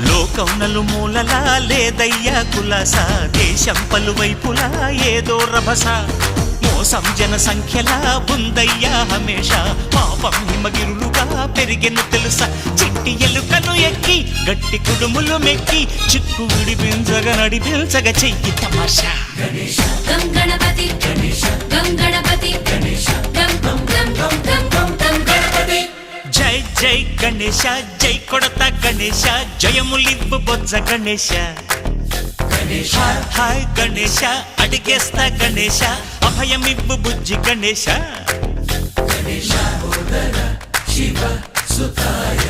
లోకం నలుమూలలా లేదయ్యా కులాస, దేశం పలువైపులా ఏదో రభస, మోసం జన సంఖ్యలా ఉందయ్యా హమేష, పాపం హిమగిరులుగా పెరిగెను తెలుసా, చిట్టి ఎలుకను ఎక్కి గట్టి కుడుములు మెక్కి చిక్కు విడిపించగా నడిపించగా చెయ్యి తమాషా. గం గణపతి గం గణపతి గం గం గం గం గం గం గణపతి. జై జై గణేశ, జై కొడత గణేశ, జయములివ్వు బొజ్జ గణేశ. హాయ్ గణేశ, అడిగేస్తా గణేశ, అభయమివ్వు బుజ్జి గణేశ. శివ సుతాయ